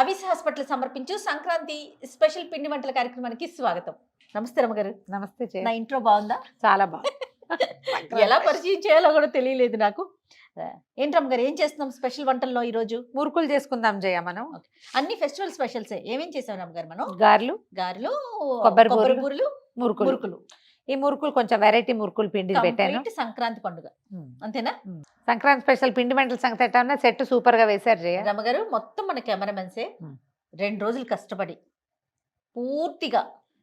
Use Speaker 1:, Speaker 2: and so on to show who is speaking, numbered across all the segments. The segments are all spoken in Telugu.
Speaker 1: అవిస్ హాస్పిటల్ సమర్పించు సంక్రాంతి స్పెషల్ పిండి వంటల కార్యక్రమానికి స్వాగతం. నమస్తే రమ్మగారు.
Speaker 2: నమస్తే.
Speaker 1: నా ఇంట్రో బాగుందా?
Speaker 2: చాలా బాగుంది.
Speaker 1: ఎలా పరిచయం చేయాలో కూడా తెలియలేదు నాకు. ఏంటి రమ్మగారు, ఏం చేస్తున్నాం స్పెషల్ వంటల్లో ఈ రోజు?
Speaker 2: మురుకులు చేసుకుందాం జయ. మనం
Speaker 1: అన్ని ఫెస్టివల్ స్పెషల్స్ ఏమేం చేసాం రమ్మగారు? మనం గారెలు,
Speaker 2: కొబ్బరి
Speaker 1: బూరెలు,
Speaker 2: మురుకులు. ఈ మురుకులు కొంచెం వెరైటీ మురుకులు పిండి పెట్టాను.
Speaker 1: సంక్రాంతి పండుగ అంతేనా?
Speaker 2: సంక్రాంతి స్పెషల్ పిండి వంటల సంగతి ఎట్టా ఉన్నా సెట్ సూపర్ గా వేశారు జయ.
Speaker 1: రమ్మగారు మొత్తం మన కెమెరామెన్సే 2 రోజులు కష్టపడి పూర్తిగా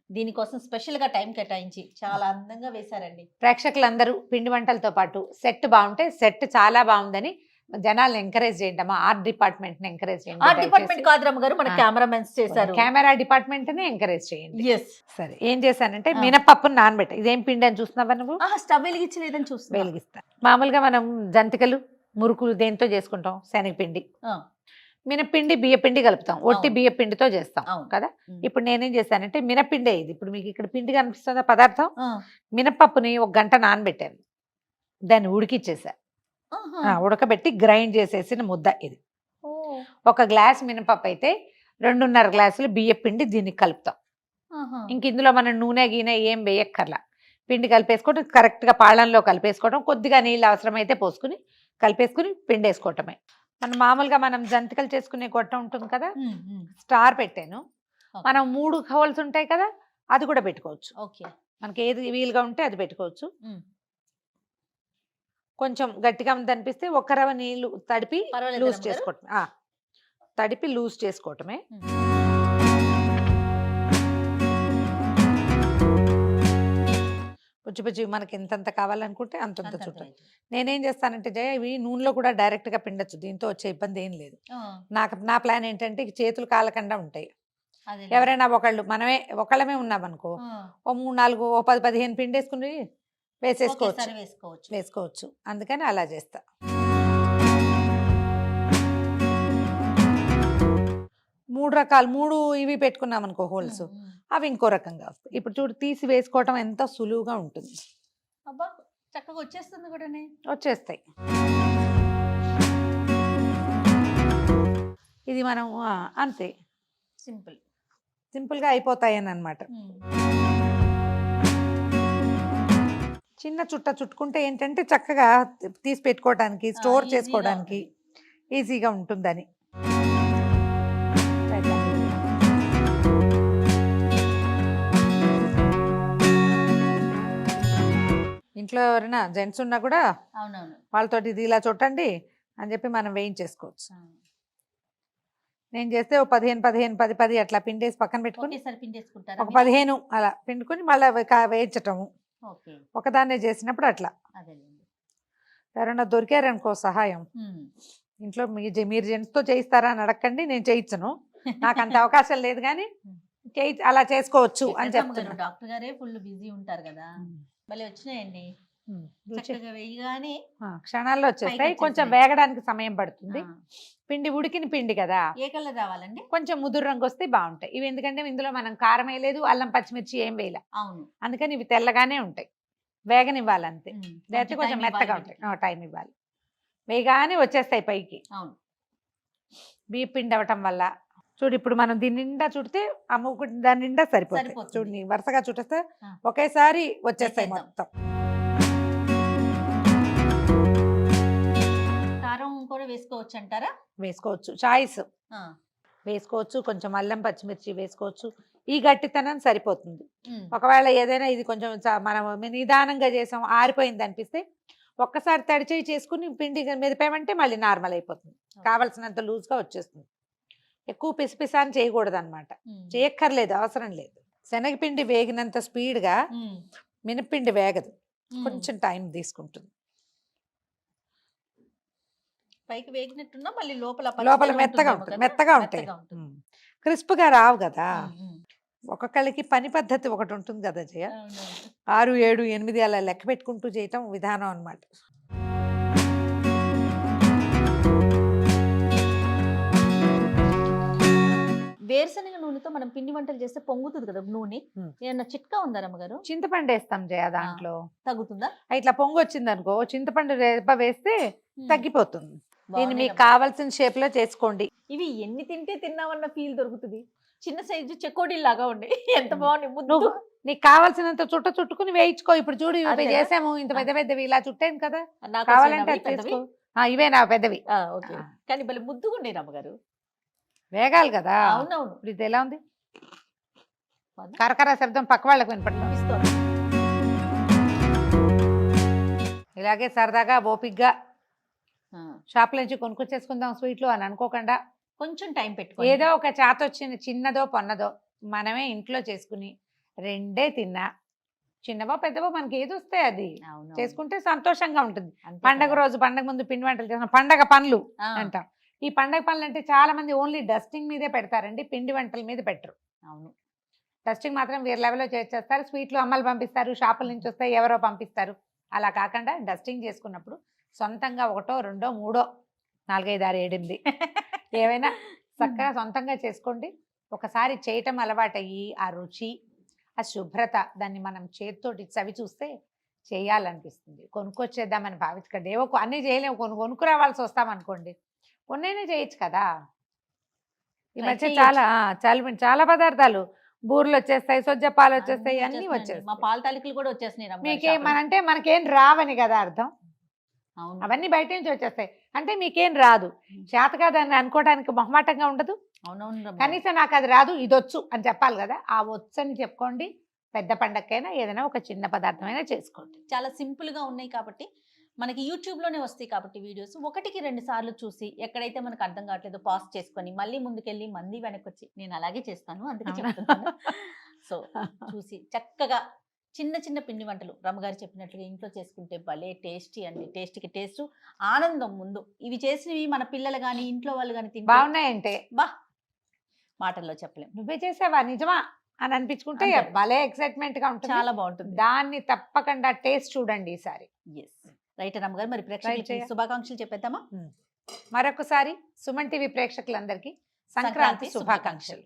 Speaker 1: దీనికోసం స్పెషల్ గా టైం కేటాయించి చాలా అందంగా వేశారండి.
Speaker 2: ప్రేక్షకులందరూ పిండి వంటలతో పాటు సెట్ బాగుంటే సెట్ చాలా బాగుందని జనాలను ఎంకరేజ్ చేయండి అమ్మా. ఆర్ట్ డిపార్ట్మెంట్ ని ఎంకరేజ్ చేయండి.
Speaker 1: ఆర్ట్ డిపార్ట్మెంట్ కాదు రమ్మగారు, మన కెమెరామెన్స్ చేశారు.
Speaker 2: కెమెరా డిపార్ట్మెంట్ ని ఎంకరేజ్ చేయండి.
Speaker 1: ఎస్.
Speaker 2: సరే, ఏం చేశానంటే మినపప్పును నానబెట్ట. ఇదేం పిండి అని చూస్తున్నావా నువ్వు?
Speaker 1: స్టవ్ వెలిగించలేదని చూస్తున్నా.
Speaker 2: వెలిగిస్తా. మామూలుగా మనం జంతికలు మురుకులు దేంతో చేసుకుంటాం? శనగపిండి, మినపిండి, బియ్యపిండి కలుపుతాం. ఒట్టి బియ్యపిండితో చేస్తాం కదా. ఇప్పుడు నేనేం చేశానంటే మినపిండే ఇది. ఇప్పుడు మీకు ఇక్కడ పిండి కనిపిస్తుందా పదార్థం? మినపప్పుని 1 గంట నానబెట్టాను, దాన్ని ఉడికిచ్చేసా. ఉడకబెట్టి గ్రైండ్ చేసేసిన ముద్ద ఇది. 1 గ్లాస్ మినపప్పు అయితే 2.5 గ్లాసులు బియ్యపిండి దీనికి కలుపుతాం. ఇంక ఇందులో మనం నూనె గీనె ఏం వేయక్కర్లా. పిండి కలిపేసుకోవడం, కరెక్ట్గా పాళంలో కలిపేసుకోవడం, కొద్దిగా నీళ్ళు అవసరమైతే పోసుకుని కలిపేసుకుని పిండి వేసుకోవటమే. మనం జంతికలు చేసుకునే గొట్ట ఉంటుంది కదా, స్టార్ పెట్టాను. మనం 3 హోల్స్ ఉంటాయి కదా, అది కూడా పెట్టుకోవచ్చు. మనకి ఏది వీలుగా ఉంటే అది పెట్టుకోవచ్చు. కొంచెం గట్టిగా అనిపిస్తే 1 రవ్వ నీళ్లు తడిపి లూజ్ చేసుకోవటమే. తడిపి లూజ్ చేసుకోవటమే. పుచ్చి మనకి ఎంతంత కావాలనుకుంటే అంతంత చుట్టాలి. నేనేం చేస్తానంటే జయ, ఇవి నూనెలో కూడా డైరెక్ట్ గా పిండొచ్చు, దీంతో వచ్చే ఇబ్బంది ఏం లేదు. నా ప్లాన్ ఏంటంటే చేతులు కాలకుండా ఉంటాయి. ఎవరైనా ఒకళ్ళమే ఉన్నామనుకో, ఓ 3-4 ఓ 10-15 పిండేసుకుని వేసుకోవచ్చు. అందుకని అలా చేస్తా. మూడు ఇవి పెట్టుకున్నాం అనుకో హోల్స్, అవి ఇంకో రకంగా వస్తాయి. ఇప్పుడు చూడు, తీసి వేసుకోవటం ఎంత సులువుగా ఉంటుంది.
Speaker 1: అబ్బా, చక్కగా వచ్చేస్తుంది కూడా.
Speaker 2: వచ్చేస్తాయి. ఇది మనం అంతే సింపుల్గా అయిపోతాయి అని అనమాట. చిన్న చుట్ట చుట్టుకుంటే ఏంటంటే చక్కగా తీసి పెట్టుకోవడానికి, స్టోర్ చేసుకోవడానికి ఈజీగా ఉంటుందని. ఇంట్లో ఎవరైనా జెంట్స్ ఉన్నా కూడా వాళ్ళతో ఇది ఇలా చుట్టండి అని చెప్పి మనం వేయించేసుకోవచ్చు. నేను చేస్తే ఓ 15 అట్లా పిండేసి పక్కన పెట్టుకుని ఒక 15 అలా పిండుకొని మళ్ళీ వేయించటము. ఒకదాన్నే చేసినప్పుడు అట్లా. ఎవరైనా దొరికారనుకో సహాయం ఇంట్లో, మీరు జెంట్స్తో చేయిస్తారా అని అడగండి, నేను చేయించను, నాకు అంత అవకాశం లేదు, కానీ అలా చేసుకోవచ్చు అని చెప్తాను.
Speaker 1: డాక్టర్ గారే ఫుల్ బిజీ ఉంటారు కదా. భలే వచ్చినాయండి,
Speaker 2: క్షణాల్లో వచ్చేస్తాయి. కొంచెం వేగడానికి సమయం పడుతుంది. పిండి ఉడికిన పిండి కదా,
Speaker 1: ఏ కలర్ రావాలండి?
Speaker 2: కొంచెం ముదురు రంగు వస్తే బాగుంటాయి ఇవి. ఎందుకంటే ఇందులో మనం కారం వేయలేదు, అల్లం పచ్చిమిర్చి ఏం వేయలే. అందుకని ఇవి తెల్లగానే ఉంటాయి. వేగనివ్వాలంతే, లేకపోతే కొంచెం మెత్తగా ఉంటాయి. టైం ఇవ్వాలి. వేగానే వచ్చేస్తాయి పైకి. బియ్య పిండి అవ్వటం వల్ల. చూడు, ఇప్పుడు మనం దీని నిండా చుడితే దాని నిండా సరిపోతుంది. చూడండి, వరుసగా చుట్టేస్తే ఒకేసారి వచ్చేస్తాయి మొత్తం.
Speaker 1: కారం కూడా వేసుకోవచ్చు అంటారా? వేసుకోవచ్చు,
Speaker 2: చాయిస్ వేసుకోవచ్చు. కొంచెం అల్లం పచ్చిమిర్చి వేసుకోవచ్చు. ఈ గట్టితనం సరిపోతుంది. ఒకవేళ ఏదైనా ఇది కొంచెం మనం నిదానంగా చేసాం, ఆరిపోయింది అనిపిస్తే ఒక్కసారి తడిచేయి చేసుకుని పిండి మెదిపామంటే మళ్ళీ నార్మల్ అయిపోతుంది. కావలసినంత లూజ్గా వచ్చేస్తుంది. ఎక్కువ పిసిపిసాని చేయకూడదు అనమాట. చేయక్కర్లేదు, అవసరం లేదు. శనగపిండి వేగినంత స్పీడ్గా మినపిండి వేగదు, కొంచెం టైం తీసుకుంటుంది.
Speaker 1: పైకి వేగినట్టున్నా మళ్ళీ
Speaker 2: లోపల మెత్తగా ఉంటాయి. క్రిస్ప్గా రావు కదా. ఒక్కొక్కళ్ళకి పని పద్ధతి ఒకటి ఉంటుంది కదా జయ. 6, 7, 8 అలా లెక్క పెట్టుకుంటూ చేయటం విధానం అనమాట.
Speaker 1: వేరుశనగ నూనెతో మనం పిండి వంటలు చేస్తే పొంగుతుంది కదా నూనె. ఏమన్నా చిట్కా ఉందా రమ్మగారు?
Speaker 2: చింతపండు వేస్తాం జయ, దాంట్లో
Speaker 1: తగ్గుతుందా?
Speaker 2: ఇట్లా పొంగు వచ్చింది అనుకో, చింతపండు రేప వేస్తే తగ్గిపోతుంది. దీన్ని మీకు కావాల్సిన షేప్ లో చేసుకోండి.
Speaker 1: ఇవి ఎన్ని తింటే తిన్నామన్న ఫీల్ దొరుకుతుంది. చిన్న సైజు చెకోడీ లాగా ఉండే ఎంత బాగుంది ముద్దు.
Speaker 2: నువ్వు నీకు కావాల్సినంత చుట్టుకుని వేయించుకో. ఇప్పుడు చూడు ఇవి
Speaker 1: అదేనా?
Speaker 2: చేసాము, ఇంత పెద్ద పెద్దవి ఇలా చుట్టాను కదా,
Speaker 1: నాకు
Speaker 2: కావాలంటే
Speaker 1: వచ్చినవి
Speaker 2: అది
Speaker 1: పెద్దవి.
Speaker 2: తీసుకో. ఇవే నా పెద్దవి.
Speaker 1: ఓకే. కానీ భలే ముద్దుగా ఉండే రమ్మగారు.
Speaker 2: వేగాలి కదా.
Speaker 1: అవునవును.
Speaker 2: ఇప్పుడు ఇది ఎలా ఉంది,
Speaker 1: బాగుందా?
Speaker 2: కరకర శబ్దం పక్క వాళ్ళకి వినపడుతుంది.
Speaker 1: అనిపిస్తోంది.
Speaker 2: ఇలాగే సరదాగా ఓపిగ్గా
Speaker 1: ఆ,
Speaker 2: షాప్ నుంచి కొనుక్కొచ్చేసుకుందాం స్వీట్లు అని అనుకోకుండా
Speaker 1: కొంచెం టైం పెట్టుకో.
Speaker 2: ఏదో ఒక చేత వచ్చిన చిన్నదో పొన్నదో మనమే ఇంట్లో చేసుకుని రెండే తిన్నా, చిన్నవో పెద్దవో మనకి ఏది వస్తే అది చేసుకుంటే సంతోషంగా ఉంటుంది. పండగ రోజు, పండగ ముందు పిండి వంటలు చేసిన పండగ పనులు అంటాం. ఈ పండగ పనులు అంటే చాలా మంది ఓన్లీ డస్టింగ్ మీదే పెడతారండి, పిండి వంటల మీద పెట్టరు.
Speaker 1: అవును.
Speaker 2: డస్టింగ్ మాత్రం వేరే లెవెల్లో చేసేస్తారు. స్వీట్లు అమ్మలు పంపిస్తారు, షాపుల నుంచి వస్తే ఎవరో పంపిస్తారు. అలా కాకుండా డస్టింగ్ చేసుకున్నప్పుడు సొంతంగా 1, 2, 3, 4, 5, 6, 7, 8 ఏవైనా చక్కగా సొంతంగా చేసుకోండి. ఒకసారి చేయటం అలవాటయ్యి ఆ రుచి, ఆ శుభ్రత, దాన్ని మనం చేతితోటి చవి చూస్తే చేయాలనిపిస్తుంది. కొనుక్కొచ్చేద్దామని భావించకండి. ఏవో అన్నీ చేయలేము, కొనుక్కు రావాల్సి వస్తామనుకోండి, కొన్నైనా చేయొచ్చు కదా. ఈ
Speaker 1: Try
Speaker 2: మధ్య
Speaker 1: చేయొచ్చు.
Speaker 2: చాలా పదార్థాలు బూర్లు వచ్చేస్తాయి, సొజ్జ పాలు వచ్చేస్తాయి, అన్నీ
Speaker 1: మా
Speaker 2: వచ్చేస్తాయి.
Speaker 1: పాల తాలికలు కూడా వచ్చేసినాయి రమ్మగారు
Speaker 2: మీకేం
Speaker 1: షాపులో.
Speaker 2: మనంటే మనకేం రావని కదా అర్థం.
Speaker 1: అవును.
Speaker 2: అవన్నీ బయట నుంచి వచ్చేస్తాయి అంటే మీకేం రాదు, చేతగా దాన్ని అనుకోవడానికి మొహమాటంగా ఉండదు.
Speaker 1: అవునవును రమ్మగారు.
Speaker 2: కనీసం నాకు అది రాదు, ఇది వచ్చు అని చెప్పాలి కదా. ఆ వచ్చు అని చెప్పుకోండి. పెద్ద పండగకైనా ఏదైనా ఒక చిన్న పదార్థమైనా చేసుకోండి.
Speaker 1: చాలా సింపుల్ గా ఉన్నాయి కాబట్టి మనకి యూట్యూబ్ లోనే వస్తాయి కాబట్టి వీడియోస్ 1కి 2 సార్లు చూసి ఎక్కడైతే మనకు అర్థం కావట్లేదో పాజ్ చేసుకొని మళ్ళీ ముందుకెళ్ళి మళ్ళీ వెనక్కి వచ్చి నేను అలాగే చేస్తాను అందుకే
Speaker 2: అవునా?
Speaker 1: చెప్తున్నాను. సో చూసి చక్కగా చిన్న చిన్న పిండి వంటలు రమ్మగారు చెప్పినట్లుగా ఇంట్లో చేసుకుంటే భలే టేస్టీ అండి. టేస్టీకి టేస్ట్, ఆనందం ముందు. ఇవి చేసినవి మన పిల్లలు కానీ ఇంట్లో వాళ్ళు కానీ తింటే
Speaker 2: బాగున్నాయంటే
Speaker 1: బా మాటల్లో చెప్పలేం.
Speaker 2: నువ్వే చేసావా నిజమా అని అనిపించుకుంటే
Speaker 1: అంతే.
Speaker 2: భలే ఎక్సైట్మెంట్ గా ఉంటుంది.
Speaker 1: చాలా బాగుంటుంది.
Speaker 2: దాన్ని తప్పకుండా టేస్ట్ చూడండి ఈసారి.
Speaker 1: ఎస్ రైట్ రమ్మగారు. మరి ప్రేక్షకులకి
Speaker 2: చేయ.
Speaker 1: శుభాకాంక్షలు చెప్పేద్దామా?
Speaker 2: మరొకసారి సుమన్ టీవీ ప్రేక్షకులందరికీ సంక్రాంతి శుభాకాంక్షలు.